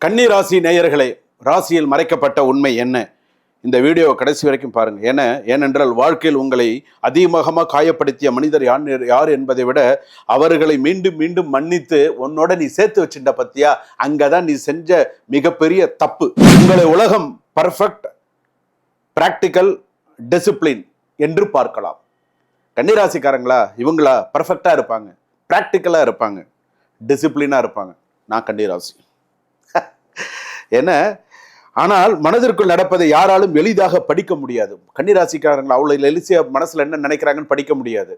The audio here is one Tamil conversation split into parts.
கன்னி ராசி நேயர்களே, ராசியில் மறைக்கப்பட்ட உண்மை என்ன? இந்த வீடியோவை கடைசி வரைக்கும் பாருங்க. ஏனென்றால் வாழ்க்கையில் உங்களை அதிகமாக காயப்படுத்திய மனிதர் யார் என்பதை விட அவர்களை மீண்டும் மீண்டும் மன்னித்து உன்னோட நீ சேர்த்து வச்சுட்ட பத்தியா, அங்கதான் நீ செஞ்ச மிகப்பெரிய தப்பு. உங்களை உலகம் பர்ஃபெக்ட், பிராக்டிக்கல், டிசிப்ளின் என்று பார்க்கலாம். கன்னிராசிக்காரங்களா இவங்களா பர்ஃபெக்டா இருப்பாங்க, பிராக்டிக்கலா இருப்பாங்க, டிசிப்ளினா இருப்பாங்க. நான் கன்னிராசி. ஆனால் மனதிற்குள் நடப்பதை யாராலும் எளிதாக படிக்க முடியாது. கன்னிராசிக்காரங்களா அவ்வளவு எலிசியா மனசுல என்ன நினைக்கிறாங்கன்னு படிக்க முடியாது.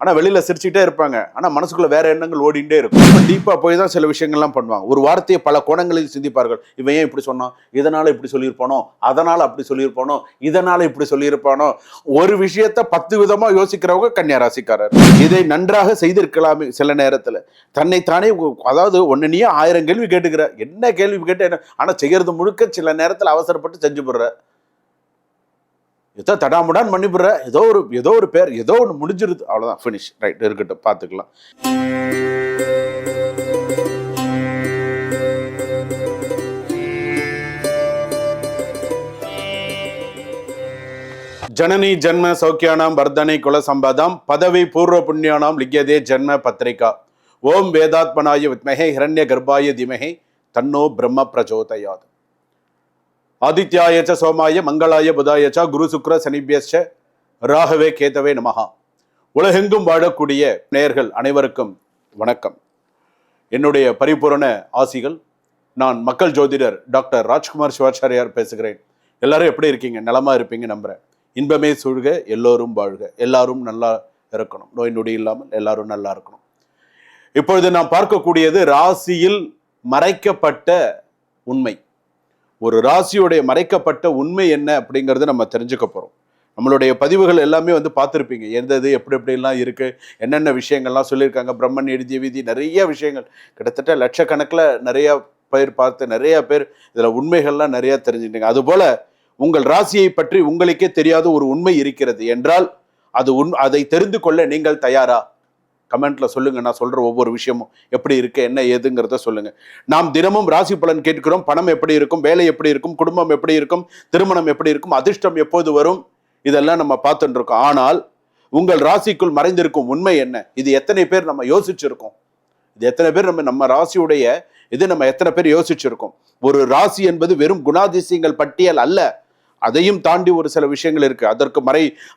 ஆனா வெளியில சிரிச்சுட்டே இருப்பாங்க, ஆனா மனசுக்குள்ள வேற எண்ணங்கள் ஓடிண்டே இருக்கும். டீப்பா போய் தான் சில விஷயங்கள்லாம் பண்ணுவாங்க. ஒரு வார்த்தையை பல கோணங்களில் சிந்திப்பார்கள். இவன் ஏன் இப்படி சொன்னான், இதனால இப்படி சொல்லியிருப்பானோ, அதனால அப்படி சொல்லியிருப்பானோ, இதனால இப்படி சொல்லியிருப்பானோ. ஒரு விஷயத்த 10 விதமா யோசிக்கிறவங்க கன்னிராசிக்காரர். இதை நன்றாக செய்திருக்கலாமே சில நேரத்துல. தன்னைத்தானே, அதாவது ஒன்னு நீ 1000 கேள்வி கேட்டுக்கிற, என்ன கேள்வி கேட்டு என்ன, ஆனா செய்யறது முழுக்க சில நேரத்துல அவசரப்பட்டு செஞ்சு போடுற, ஏதோ தடாமுடான்னு பண்ணிவிடுற, ஏதோ ஒரு பேர், ஏதோ ஒன்று முடிஞ்சிருது, அவ்வளோதான், ஃபினிஷ், ரைட், இருக்கட்டும், பார்த்துக்கலாம். ஜனனி ஜன்ம சௌக்கியானாம் வர்தனை குல சம்பதாம் பதவி பூர்வ புண்ணியானாம் லிக்யதே ஜன்ம பத்ரிகா. ஓம் வேதாத்மனாய வித்மஹே ஹிரண்ய கர்ப்பாய திமஹே தன்னோ பிரம்ம பிரச்சோதயாத். ஆதித்யாயச்ச சோமாய மங்களாய புதாயச்ச குரு சுக்ர சனிபியச்ச ராகவே கேதவே நமஹா. உலகெங்கும் வாழக்கூடிய நேயர்கள் அனைவருக்கும் வணக்கம். என்னுடைய பரிபூரண ஆசிகள். நான் மக்கள் ஜோதிடர் டாக்டர் ராஜ்குமார் சிவாச்சாரியார் பேசுகிறேன். எல்லாரும் எப்படி இருக்கீங்க? நலமா இருப்பீங்க நம்புறேன். இன்பமே சூழ்க, எல்லோரும் வாழ்க, எல்லாரும் நல்லா இருக்கணும், நோய் நொடி இல்லாமல் எல்லாரும் நல்லா இருக்கணும். இப்பொழுது நாம் பார்க்கக்கூடியது ராசியில் மறைக்கப்பட்ட உண்மை. ஒரு ராசியுடைய மறைக்கப்பட்ட உண்மை என்ன அப்படிங்கிறது நம்ம தெரிஞ்சுக்க போறோம். நம்மளுடைய பதிவுகள் எல்லாமே பார்த்துருப்பீங்க, எந்தது எப்படி எப்படிலாம் இருக்கு, என்னென்ன விஷயங்கள்லாம் சொல்லியிருக்காங்க. பிரம்மன் எழுதிய விதி, நிறைய விஷயங்கள், கிட்டத்தட்ட லட்சக்கணக்கில் நிறைய பேர் பார்த்து, நிறைய பேர் இதுல உண்மைகள்லாம் நிறைய தெரிஞ்சுட்டீங்க. அதுபோல உங்கள் ராசியை பற்றி உங்களுக்கே தெரியாத ஒரு உண்மை இருக்கிறது என்றால் அதை தெரிந்து கொள்ள நீங்கள் தயாரா? கமெண்ட்ல சொல்லுங்க. நான் சொல்ற ஒவ்வொரு விஷயமும் எப்படி இருக்கு, என்ன ஏதுங்கிறத சொல்லுங்க. நாம் தினமும் ராசி பலன் கேட்கிறோம். பணம் எப்படி இருக்கும், வேலை எப்படி இருக்கும், குடும்பம் எப்படி இருக்கும், திருமணம் எப்படி இருக்கும், அதிர்ஷ்டம் எப்போது வரும், இதெல்லாம் நம்ம பார்த்துட்டு இருக்கோம். ஆனால் உங்கள் ராசிக்குள் மறைந்திருக்கும் உண்மை என்ன? இது எத்தனை பேர் நம்ம யோசிச்சிருக்கோம்? இது எத்தனை பேர் நம்ம ராசியுடைய நம்ம எத்தனை பேர் யோசிச்சிருக்கோம்? ஒரு ராசி என்பது வெறும் குணாதிசயங்கள் பட்டியல் அல்ல, அதையும் தாண்டி ஒரு சில விஷயங்கள் இருக்கு.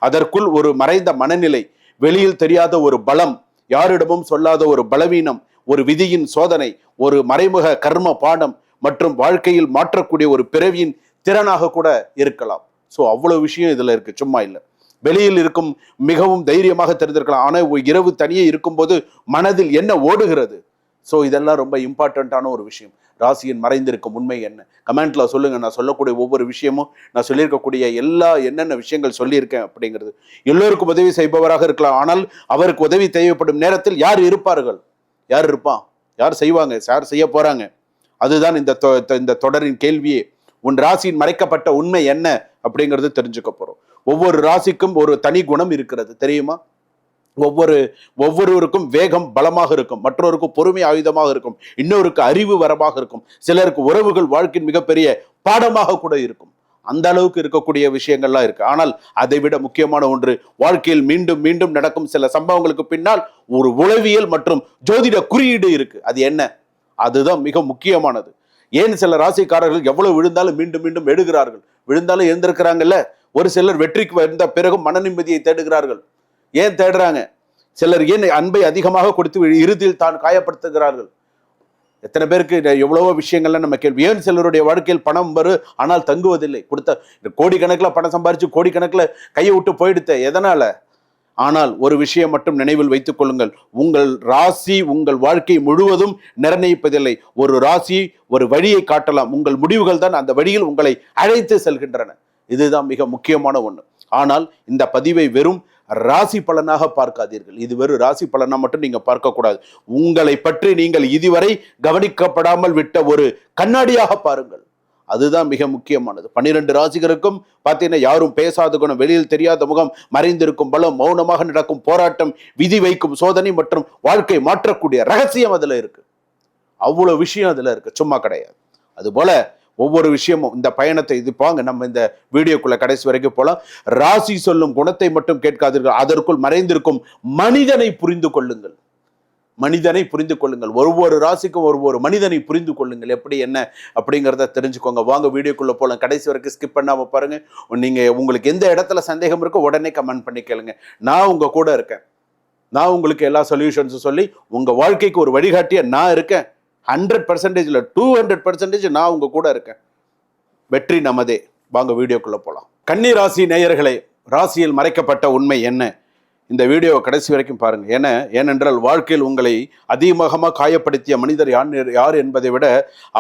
அதற்குள் ஒரு மறைந்த மனநிலை, வெளியில் தெரியாத ஒரு பலம், யாரிடமும் சொல்லாத ஒரு பலவீனம், ஒரு விதியின் சோதனை, ஒரு மறைமுக கர்ம பாடம் மற்றும் வாழ்க்கையில் மாற்றக்கூடிய ஒரு பிறவியின் திறனாக கூட இருக்கலாம். ஸோ அவ்வளவு விஷயம் இதுல இருக்கு, சும்மா இல்லை. வெளியில் இருக்கும் மிகவும் தைரியமாக தெரிந்திருக்கலாம், ஆனால் இரவு தனியே இருக்கும்போது மனதில் என்ன ஓடுகிறது? ஸோ இதெல்லாம் ரொம்ப இம்பார்ட்டண்ட்டான ஒரு விஷயம். ராசியின் மறைந்திருக்கும் உண்மை என்ன? கமெண்ட்ல சொல்லுங்க. நான் சொல்லக்கூடிய ஒவ்வொரு விஷயமும், நான் சொல்லியிருக்கக்கூடிய என்னென்ன விஷயங்கள் சொல்லியிருக்கேன் அப்படிங்கிறது. எல்லோருக்கும் உதவி செய்பவராக இருக்கலாம், ஆனால் அவருக்கு உதவி தேவைப்படும் நேரத்தில் யார் இருப்பார்கள்? யார் இருப்பான்? யார் செய்வாங்க? யார் செய்ய போறாங்க? அதுதான் இந்த தொடரின் கேள்வியே. உன் ராசியின் மறைக்கப்பட்ட உண்மை என்ன அப்படிங்கிறது தெரிஞ்சுக்க போறோம். ஒவ்வொரு ராசிக்கும் ஒரு தனி குணம் இருக்கிறது, தெரியுமா? ஒவ்வொருவருக்கும் வேகம் பலமாக இருக்கும், மற்றவருக்கு பொறுமை ஆயுதமாக இருக்கும், இன்னொருக்கு அறிவு வரமாக இருக்கும், சிலருக்கு உறவுகள் வாழ்க்கையின் மிகப்பெரிய பாடமாக கூட இருக்கும். அந்த அளவுக்கு இருக்கக்கூடிய விஷயங்கள்லாம் இருக்கு. ஆனால் அதை விட முக்கியமான ஒன்று, வாழ்க்கையில் மீண்டும் மீண்டும் நடக்கும் சில சம்பவங்களுக்கு பின்னால் ஒரு உளவியல் மற்றும் ஜோதிட குறியீடு இருக்கு. அது என்ன? அதுதான் மிக முக்கியமானது. ஏன் சில ராசிக்காரர்கள் எவ்வளவு விழுந்தாலும் மீண்டும் மீண்டும் எடுக்கிறார்கள்? விழுந்தாலும் எழுந்திருக்கிறாங்கல்ல. ஒரு சிலர் வெற்றிக்கு வந்த பிறகு மன நிம்மதியை தேடுகிறார்கள். ஏன் தேடுறாங்க? சிலர் ஏன் அன்பை அதிகமாக கொடுத்து இறுதியில் தான் காயப்படுத்துகிறார்கள்? எத்தனை பேருக்கு எவ்வளவோ விஷயங்கள்லாம் நம்ம கேள்வி. ஏன் சிலருடைய வாழ்க்கையில் பணம் வரும் ஆனால் தங்குவதில்லை? கொடுத்த கோடிக்கணக்கில் பணம் சம்பாரிச்சு கோடிக்கணக்கில் கையை விட்டு போயிடுத்த, எதனால? ஆனால் ஒரு விஷயம் மட்டும் நினைவில் வைத்துக் கொள்ளுங்கள், உங்கள் ராசி உங்கள் வாழ்க்கை முழுவதும் நிர்ணயிப்பதில்லை. ஒரு ராசி ஒரு வழியை காட்டலாம், உங்கள் முடிவுகள் தான் அந்த வழியில் உங்களை அழைத்து செல்கின்றன. இதுதான் மிக முக்கியமான ஒண்ணு. ஆனால் இந்த பதிவை வெறும் ராசி பலனாக பார்க்காதீர்கள். இது வெறும் ராசி பலனா மட்டும் நீங்க பார்க்க கூடாது. உங்களை பற்றி நீங்கள் இதுவரை கவனிக்கப்படாமல் விட்ட ஒரு கண்ணாடியாக பாருங்கள். அதுதான் மிக முக்கியமானது. 12 ராசிகருக்கும் பார்த்தீங்கன்னா யாரும் பேசாத குணம், வெளியில் தெரியாத முகம், மறைந்திருக்கும் பலம், மௌனமாக நடக்கும் போராட்டம், விதி வைக்கும் சோதனை மற்றும் வாழ்க்கை மாற்றக்கூடிய ரகசியம் அதுல இருக்கு. அவ்வளவு விஷயம் அதுல இருக்கு, சும்மா கிடையாது. அதுபோல ஒவ்வொரு விஷயமும் இந்த பயணத்தை இது போங்க, நம்ம இந்த வீடியோக்குள்ள கடைசி வரைக்கும் போலாம். ராசி சொல்லும் குணத்தை மட்டும் கேட்காதீர்கள், அதற்குள் மறைந்திருக்கும் மனிதனை புரிந்து கொள்ளுங்கள். மனிதனை புரிந்து கொள்ளுங்கள். ஒவ்வொரு ராசிக்கும் ஒவ்வொரு மனிதனை புரிந்து கொள்ளுங்கள். எப்படி என்ன அப்படிங்கிறத தெரிஞ்சுக்கோங்க. வாங்க வீடியோக்குள்ள போலாம். கடைசி வரைக்கும் ஸ்கிப் பண்ணாம பாருங்க. நீங்க உங்களுக்கு எந்த இடத்துல சந்தேகம் இருக்கோ உடனே கமெண்ட் பண்ணி கேளுங்க. நான் உங்க கூட இருக்கேன். நான் உங்களுக்கு எல்லா சொல்யூஷன்ஸும் சொல்லி உங்க வாழ்க்கைக்கு ஒரு வழிகாட்டிய நான் இருக்கேன். 100% 200% நான் உங்க கூட இருக்கேன். வெற்றி நமதே. வாங்க வீடியோக்குள்ள போலாம். கன்னி ராசி நேயர்களே, ராசியில் மறைக்கப்பட்ட உண்மை என்ன? இந்த வீடியோவை கடைசி வரைக்கும் பாருங்க. ஏனென்றால் வாழ்க்கையில் உங்களை அதிகமாக காயப்படுத்திய மனிதர் யார் என்பதை விட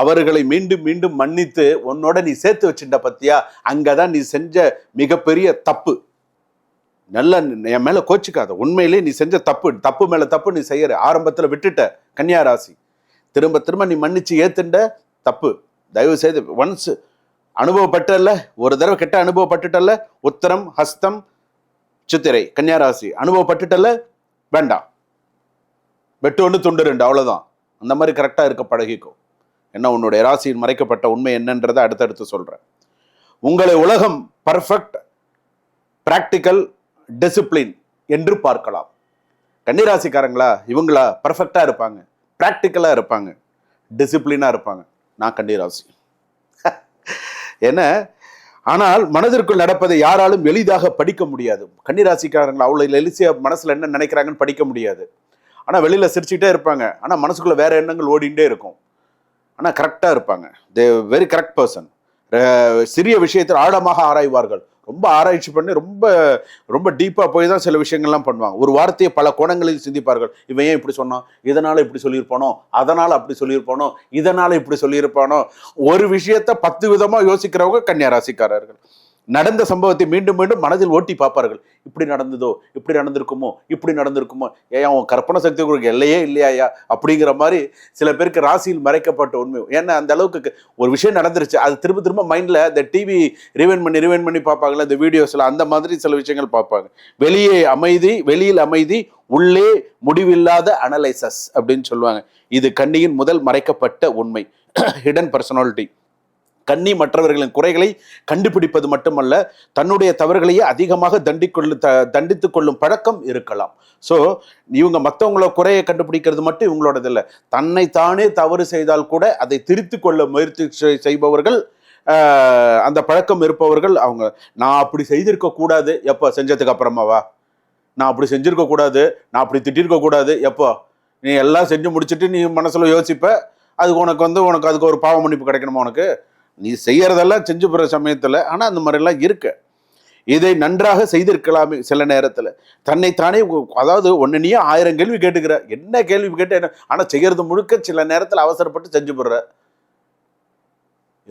அவர்களை மீண்டும் மீண்டும் மன்னித்து உன்னோட நீ சேர்த்து வச்சுட்ட பத்தியா, அங்கதான் நீ செஞ்ச மிகப்பெரிய தப்பு. நல்லா என் மேல கோச்சிக்காத, உண்மையிலே நீ செஞ்ச தப்பு மேல தப்பு நீ செய்யற. ஆரம்பத்துல விட்டுட்ட கன்னியா ராசி, திரும்ப திரும்ப நீ மன்னிச்சு ஏத்துண்ட தப்பு. தயவு செய்து ஒன்ஸ் அனுபவப்பட்டல்ல, ஒரு தடவை கெட்ட அனுபவப்பட்டுட்டல்ல, உத்தரம் ஹஸ்தம் சித்திரை கன்னியாராசி அனுபவப்பட்டுட்டல்ல, வேண்டாம். வெட்டு ஒன்று துண்டு ரெண்டு, அவ்வளவுதான். அந்த மாதிரி கரெக்டா இருக்க பழகிக்கும். என்ன உன்னுடைய ராசியில் மறைக்கப்பட்ட உண்மை என்னன்றதை அடுத்தடுத்து சொல்றேன். உங்களை உலகம் பர்ஃபெக்ட், பிராக்டிக்கல், டிசிப்ளின் என்று பார்க்கலாம். கன்னிராசிக்காரங்களா இவங்களா பர்ஃபெக்டா இருப்பாங்க, பிராக்டிக்கலா இருப்பாங்க, டிசிப்ளினா இருப்பாங்க. நான் கன்னிராசி. என்ன, ஆனால் மனதிற்குள் நடப்பதை யாராலும் எளிதாக படிக்க முடியாது. கன்னிராசிக்காரங்களா அவ்வளவு எலிசியா மனசுல என்ன நினைக்கிறாங்கன்னு படிக்க முடியாது. ஆனா வெளியில சிரிச்சுட்டே இருப்பாங்க, ஆனா மனசுக்குள்ள வேற எண்ணங்கள் ஓடிண்டே இருக்கும். ஆனா கரெக்டா இருப்பாங்க. They very correct person. சிறிய விஷயத்தில் ஆழமாக ஆராய்வார்கள். ரொம்ப ஆராய்ச்சி பண்ணி ரொம்ப ரொம்ப டீப்பா போய் தான் சில விஷயங்கள்லாம் பண்ணுவாங்க. ஒரு வார்த்தையை பல கோணங்களில் சிந்திப்பார்கள். இவன் ஏன் இப்படி சொன்னான், இதனால இப்படி சொல்லியிருப்பானோ, அதனால அப்படி சொல்லியிருப்பானோ, இதனால இப்படி சொல்லியிருப்பானோ. ஒரு விஷயத்த 10 விதமா யோசிக்கிறவங்க கன்னியா ராசிக்காரர்கள். நடந்த சம்பவத்தை மீண்டும் மீண்டும் மனதில் ஓட்டி பார்ப்பார்கள். இப்படி நடந்ததோ, இப்படி நடந்திருக்குமோ, இப்படி நடந்திருக்குமோ, ஏன் அவன் கற்பனை சக்தி உங்களுக்கு எல்லையே இல்லையா அப்படிங்கிற மாதிரி சில பேருக்கு ராசியில் மறைக்கப்பட்ட உண்மை. ஏன்னா அந்த அளவுக்கு ஒரு விஷயம் நடந்துருச்சு, அது திரும்ப திரும்ப மைண்ட்ல இந்த டிவி ரிவைண்ட் பண்ணி பார்ப்பாங்கல்ல, இந்த வீடியோஸ்ல, அந்த மாதிரி சில விஷயங்கள் பார்ப்பாங்க. வெளியில் அமைதி, உள்ளே முடிவில்லாத அனலைசஸ் அப்படின்னு சொல்லுவாங்க. இது கன்னியின் முதல் மறைக்கப்பட்ட உண்மை. Hidden personality. கன்னி மற்றவர்களின் குறைகளை கண்டுபிடிப்பது மட்டுமல்ல, தன்னுடைய தவறுகளையே அதிகமாக தண்டித்துக் கொள்ளும் பழக்கம் இருக்கலாம். ஸோ இவங்க மற்றவங்கள குறையை கண்டுபிடிக்கிறது மட்டும் இவங்களோடது இல்லை. தன்னைத்தானே தவறு செய்தால் கூட அதை திருத்திக் கொள்ள முயற்சி செய்பவர்கள், அந்த பழக்கம் இருப்பவர்கள். அவங்க நான் அப்படி செய்திருக்க கூடாது, எப்போ செஞ்சதுக்கு அப்புறமாவா? நான் அப்படி செஞ்சிருக்க கூடாது, நான் அப்படி திட்டிருக்க கூடாது, எப்போ நீ எல்லாம் செஞ்சு முடிச்சுட்டு நீ மனசுல யோசிப்ப, அதுக்கு உனக்கு அதுக்கு ஒரு பாவ மன்னிப்பு கிடைக்கணுமா? உனக்கு நீ செய்யறதெல்லாம் செஞ்சு போற சமயத்துல. ஆனா அந்த மாதிரி எல்லாம் இருக்கு. இதை நன்றாக செய்திருக்கலாமே சில நேரத்துல. தன்னைத்தானே, அதாவது ஒன்னு நீ 1000 கேள்வி கேட்டுக்கிற, என்ன கேள்வி கேட்டு என்ன, ஆனா செய்யறது முழுக்க சில நேரத்துல அவசரப்பட்டு செஞ்சு போடுற,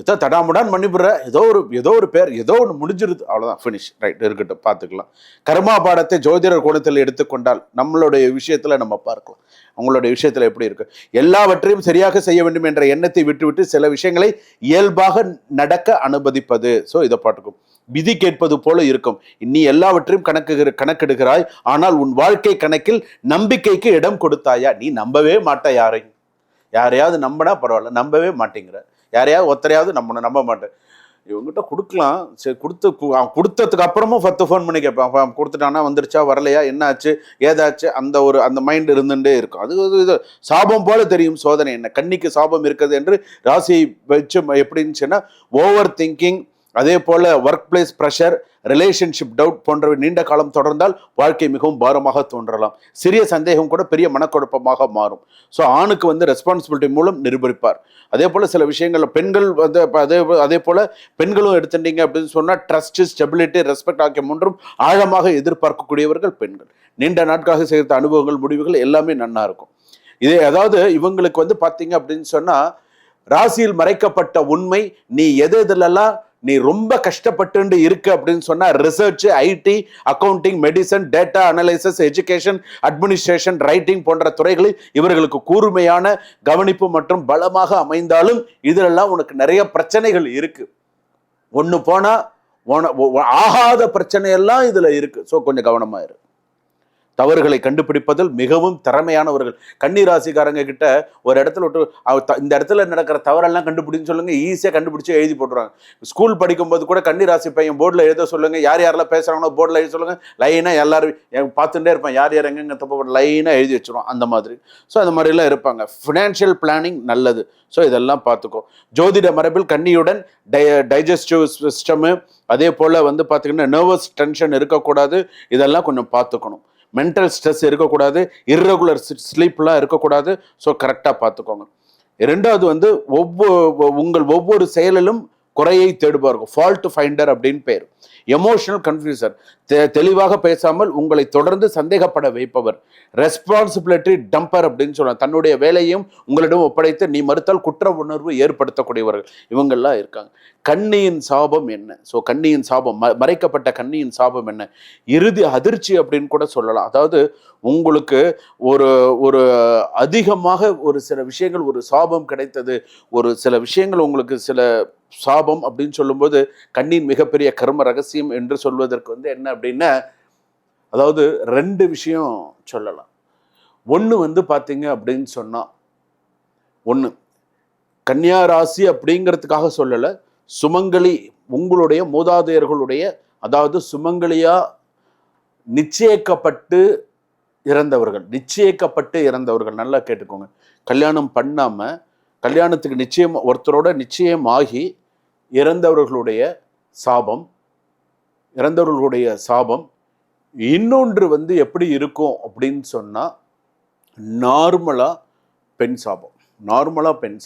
ஏதோ தடாமுடான்னு பண்ணிவிடுற, ஏதோ ஒரு பேர், ஏதோ ஒன்று முடிஞ்சிருது, அவ்வளோதான், ஃபினிஷ், ரைட், இருக்கட்டும், பார்த்துக்கலாம். கர்மா பாடத்தை ஜோதிடர் கோணத்தில் எடுத்துக்கொண்டால் நம்மளுடைய விஷயத்தில் நம்ம பார்க்கலாம். அவங்களுடைய விஷயத்தில் எப்படி இருக்கு, எல்லாவற்றையும் சரியாக செய்ய வேண்டும் என்ற எண்ணத்தை விட்டுவிட்டு சில விஷயங்களை இயல்பாக நடக்க அனுமதிப்பது. ஸோ இதை பார்த்துக்கும். விதி கேட்பது போல இருக்கும். நீ எல்லாவற்றையும் கணக்கெடுக்கிறாய், ஆனால் உன் வாழ்க்கை கணக்கில் நம்பிக்கைக்கு இடம் கொடுத்தாயா? நீ நம்பவே மாட்ட யாரையாவது நம்பினா பரவாயில்ல, நம்பவே மாட்டேங்கிற. யாரையாவது ஒருத்தரையாவது நம்ப மாட்டேன். இவங்ககிட்ட கொடுக்கலாம், சரி, கொடுத்ததுக்கு அப்புறமும் 10 ஃபோன் பண்ணி கேட்பேன். கொடுத்துட்டானா, வந்துருச்சா, வரலையா, என்ன ஆச்சு, ஏதாச்சு, அந்த மைண்ட் இருந்துட்டே இருக்கும். அது இது சாபம் போல தெரியும் சோதனை. என்ன கன்னிக்கு சாபம் இருக்குது என்று ராசியை வச்சு எப்படின்னு சொன்னா, ஓவர் திங்கிங், அதே போல work place pressure, relationship doubt போன்றவை நீண்ட காலம் தொடர்ந்தால் வாழ்க்கை மிகவும் பாரமாக தோன்றலாம். சிறிய சந்தேகம் கூட பெரிய மனக்குழப்பமாக மாறும். ஸோ ஆணுக்கு ரெஸ்பான்சிபிலிட்டி மூலம் நிரூபிப்பார். அதே போல சில விஷயங்கள் பெண்கள் அதே போல பெண்களும் எடுத்துட்டீங்க அப்படின்னு சொன்னா, ட்ரஸ்ட், ஸ்டெபிலிட்டி, ரெஸ்பெக்ட் ஆகிய மூன்றும் ஆழமாக எதிர்பார்க்கக்கூடியவர்கள் பெண்கள். நீண்ட நாட்களாக செய்த அனுபவங்கள், முடிவுகள் எல்லாமே நன்னா இருக்கும். இதே அதாவது இவங்களுக்கு பார்த்தீங்க அப்படின்னு சொன்னா, ராசியில் மறைக்கப்பட்ட உண்மை, நீ எதெல்லாம் நீ ரொம்ப கஷ்டப்பட்டு இருக்கு அப்படின்னு சொன்னா, research, IT, accounting, medicine, data analysis, education, administration, writing போன்ற துறைகளில் இவர்களுக்கு கூர்மையான கவனிப்பு மற்றும் பலமாக அமைந்தாலும் இதெல்லாம் உனக்கு நிறைய பிரச்சனைகள் இருக்கு. ஒண்ணு போனா ஆகாத பிரச்சனை எல்லாம் இதுல இருக்கு. ஸோ கொஞ்சம் கவனமா இரு. தவறுகளை கண்டுபிடிப்பதில் மிகவும் திறமையானவர்கள். கன்னி ராசிக்காரங்க கிட்ட ஒரு இடத்துல விட்டு இந்த இடத்துல நடக்கிற தவறெல்லாம் கண்டுபிடின்னு சொல்லுங்க, ஈஸியாக கண்டுபிடிச்சு எழுதி போட்டுருவாங்க. ஸ்கூல் படிக்கும்போது கூட கன்னி ராசி பையன் போர்டில் எழுத சொல்லுங்க, யார் யாரெல்லாம் பேசுகிறாங்களோ போர்டில் எழுதி சொல்லுங்க, லைனாக எல்லாரும் பார்த்துட்டே இருப்பான், யார் யார் எங்கெங்க தப்பு லைனாக எழுதி வச்சிருவோம் அந்த மாதிரி. ஸோ அந்த மாதிரிலாம் இருப்பாங்க. ஃபினான்ஷியல் பிளானிங் நல்லது. ஸோ இதெல்லாம் பார்த்துக்கோ. ஜோதிட மரபில் கன்னியுடன் டைஜஸ்டிவ் சிஸ்டமு, அதே போல் வந்து பார்த்திங்கன்னா நர்வஸ் டென்ஷன் இருக்கக்கூடாது. இதெல்லாம் கொஞ்சம் பார்த்துக்கணும். மென்டல் ஸ்ட்ரெஸ் இருக்கக்கூடாது, இர்ரெகுலர் ஸ்லீப்லாம் இருக்கக்கூடாது. ஸோ கரெக்டாக பார்த்துக்கோங்க. ரெண்டாவது வந்து உங்கள் ஒவ்வொரு செயலிலும் குறையை தேடுபார்கள், ஃபால்ட் ஃபைண்டர் அப்படின்னு பேர். எமோஷனல் கன்ஃபியூசர், தெளிவாக பேசாமல் உங்களை தொடர்ந்து சந்தேகப்பட வைப்பவர். ரெஸ்பான்சிபிலிட்டி டம்பர் அப்படின்னு சொல்லுவாங்க, தன்னுடைய வேலையும் உங்களிடம் ஒப்படைத்து நீ மறுத்தால் குற்ற உணர்வு ஏற்படுத்தக்கூடியவர்கள். இவங்கெல்லாம் இருக்காங்க. கன்னியின் சாபம் என்ன? ஸோ கன்னியின் சாபம், மறைக்கப்பட்ட கன்னியின் சாபம் என்ன? இறுதி அதிர்ச்சி அப்படின்னு கூட சொல்லலாம். அதாவது உங்களுக்கு ஒரு ஒரு அதிகமாக ஒரு சில விஷயங்கள், ஒரு சாபம் கிடைத்தது, ஒரு சில விஷயங்கள் உங்களுக்கு சில சாபம் அப்படின்னு சொல்லும்போது கண்ணின் மிகப்பெரிய கர்ம ரகசியம் என்று சொல்வதற்கு வந்து என்ன அப்படின்னா, அதாவது 2 விஷயம் சொல்லலாம். ஒன்று வந்து பார்த்தீங்க அப்படின்னு சொன்னால், ஒன்று கன்னியா ராசி அப்படிங்கிறதுக்காக சொல்லலை, சுமங்கலி உங்களுடைய மூதாதையர்களுடைய, அதாவது சுமங்கலியா நிச்சயிக்கப்பட்டு இறந்தவர்கள் நல்லா கேட்டுக்கோங்க. கல்யாணம் பண்ணாமல் கல்யாணத்துக்கு நிச்சயம் ஒருத்தரோட நிச்சயமாகி இறந்தவர்களுடைய சாபம். இன்னொன்று வந்து எப்படி இருக்கும் அப்படின்னு சொன்னால், நார்மலாக பெண்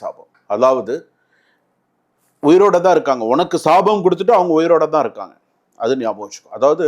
சாபம். அதாவது உயிரோட தான் இருக்காங்க, உனக்கு சாபம் கொடுத்துட்டு அவங்க உயிரோட தான் இருக்காங்க. அது ஞாபகம் வச்சுக்கோ. அதாவது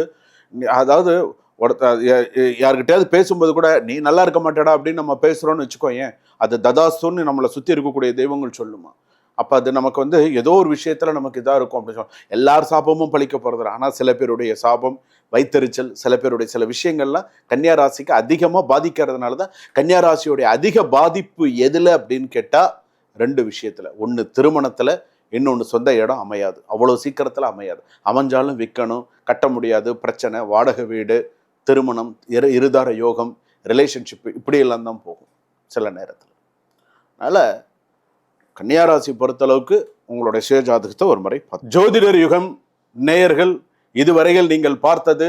யார்கிட்டயாவது பேசும்போது கூட நீ நல்லா இருக்க மாட்டேடா அப்படின்னு நம்ம பேசுகிறோன்னு வச்சுக்கோ, ஏன் அது ததாஸ்துன்னு நம்மளை சுற்றி இருக்கக்கூடிய தெய்வங்கள் சொல்லுமா. அப்போ அது நமக்கு வந்து ஏதோ ஒரு விஷயத்தில் நமக்கு இதாக இருக்கும் அப்படின்னு சொல்லலாம். எல்லார் சாபமும் பழிக்க போகிறது. ஆனால் சில பேருடைய சாபம், வைத்தறிச்சல், சில பேருடைய சில விஷயங்கள்லாம் கன்னியா ராசிக்கு அதிகமாக பாதிக்கிறதுனால தான். கன்னியா ராசியுடைய அதிக பாதிப்பு எதில் அப்படின்னு கேட்டால் 2 விஷயத்தில். ஒன்று திருமணத்தில், இன்னொன்று சொந்த இடம் அமையாது, அவ்வளோ சீக்கிரத்தில் அமையாது. அமைஞ்சாலும் விற்கணும், கட்ட முடியாது, பிரச்சனை, வாடகை வீடு, திருமணம், இருதார யோகம், ரிலேஷன்ஷிப்பு, இப்படியெல்லாம் தான் போகும் சில நேரத்தில். அதனால் கன்னியாராசி பொறுத்தளவுக்கு உங்களுடைய சுயஜாதகத்தை ஒரு முறை பார்த்து. ஜோதிடர் யுகம் நேயர்கள், இதுவரையில் நீங்கள் பார்த்தது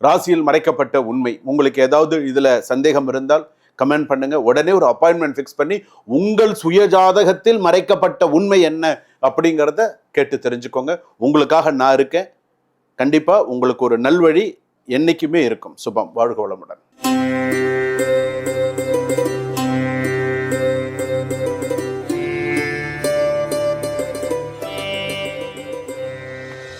ராசியில் மறைக்கப்பட்ட உண்மை. உங்களுக்கு ஏதாவது இதில் சந்தேகம் இருந்தால் கமெண்ட் பண்ணுங்க. உடனே ஒரு அப்பாயின்மெண்ட் ஃபிக்ஸ் பண்ணி உங்கள் சுயஜாதகத்தில் மறைக்கப்பட்ட உண்மை என்ன அப்படிங்கிறத கேட்டு தெரிஞ்சுக்கோங்க. உங்களுக்காக நான் இருக்கேன். கண்டிப்பாக உங்களுக்கு ஒரு நல்வழி என்னைக்குமே இருக்கும். சுபம். வாழ்க வளமுடன்.